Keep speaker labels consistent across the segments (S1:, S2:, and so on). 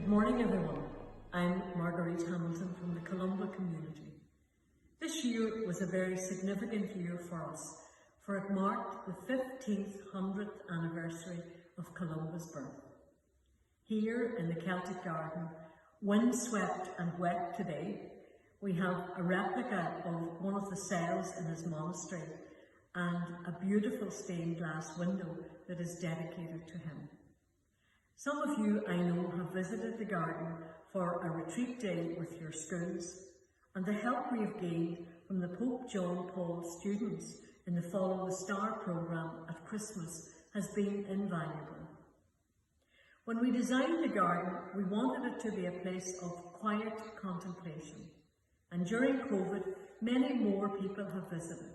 S1: Good morning everyone. I'm Marguerite Hamilton from the Columba Community. This year was a very significant year for us, for it marked the 1500th anniversary of Columba's birth. Here in the Celtic Garden, windswept and wet today, we have a replica of one of the cells in his monastery and a beautiful stained glass window that is dedicated to him. Some of you, I know, have visited the garden for a retreat day with your schools, and the help we have gained from the Pope John Paul students in the Follow the Star programme at Christmas has been invaluable. When we designed the garden, we wanted it to be a place of quiet contemplation, and during COVID, many more people have visited.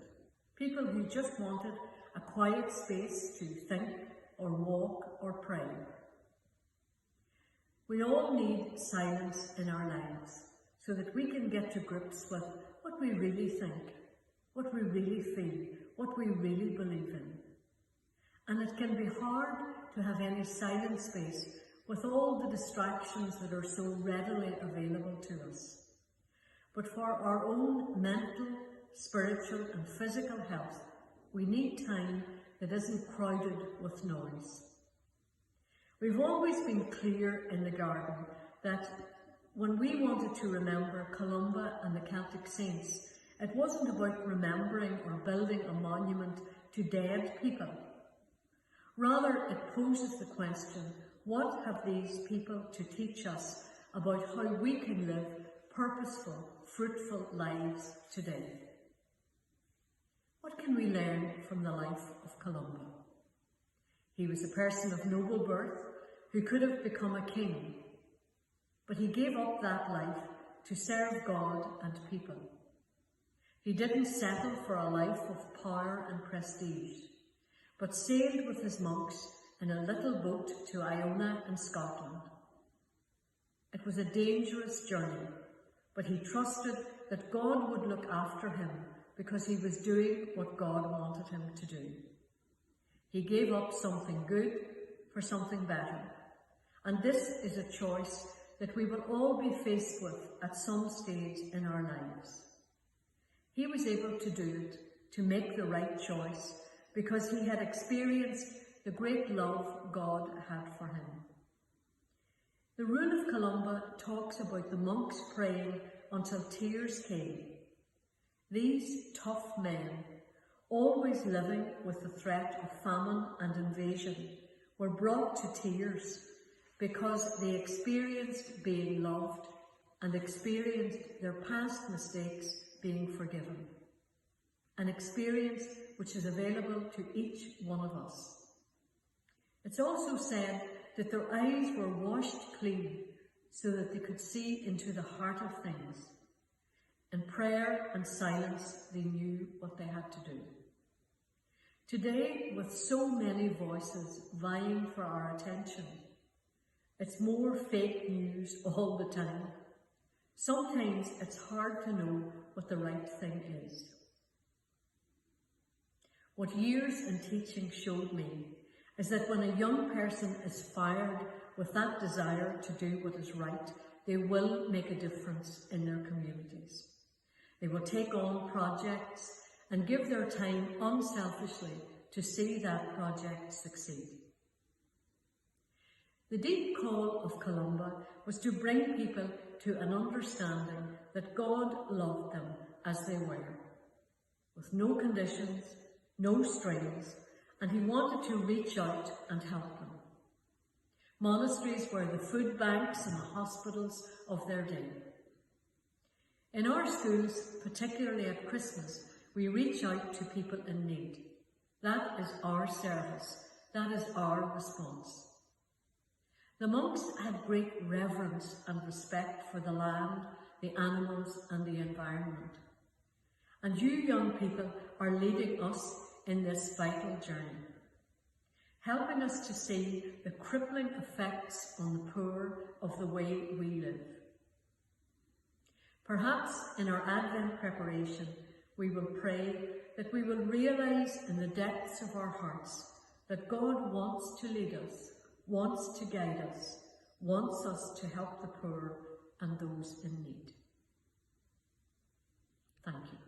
S1: People who just wanted a quiet space to think or walk or pray. We all need silence in our lives so that we can get to grips with what we really think, what we really feel, what we really believe in. And it can be hard to have any silent space with all the distractions that are so readily available to us. But for our own mental, spiritual and physical health, we need time that isn't crowded with noise. We've always been clear in the garden that when we wanted to remember Columba and the Celtic saints, it wasn't about remembering or building a monument to dead people. Rather, it poses the question, what have these people to teach us about how we can live purposeful, fruitful lives today? What can we learn from the life of Columba? He was a person of noble birth who could have become a king, but he gave up that life to serve God and people. He didn't settle for a life of power and prestige, but sailed with his monks in a little boat to Iona in Scotland. It was a dangerous journey, but he trusted that God would look after him because he was doing what God wanted him to do. He gave up something good for something better. And this is a choice that we will all be faced with at some stage in our lives. He was able to do it, to make the right choice, because he had experienced the great love God had for him. The rune of Columba talks about the monks praying until tears came. These tough men, always living with the threat of famine and invasion, were brought to tears because they experienced being loved and experienced their past mistakes being forgiven. An experience which is available to each one of us. It's also said that their eyes were washed clean so that they could see into the heart of things. In prayer and silence, they knew what they had to do. Today, with so many voices vying for our attention, it's more fake news all the time. Sometimes it's hard to know what the right thing is. What years in teaching showed me is that when a young person is fired with that desire to do what is right, they will make a difference in their communities. They will take on projects and give their time unselfishly to see that project succeed. The deep call of Columba was to bring people to an understanding that God loved them as they were, with no conditions, no strings, and he wanted to reach out and help them. Monasteries were the food banks and the hospitals of their day. In our schools, particularly at Christmas, we reach out to people in need. That is our service. That is our response. The monks had great reverence and respect for the land, the animals and the environment. And you young people are leading us in this vital journey, helping us to see the crippling effects on the poor of the way we live. Perhaps in our Advent preparation, we will pray that we will realise in the depths of our hearts that God wants to lead us, wants to guide us, wants us to help the poor and those in need. Thank you.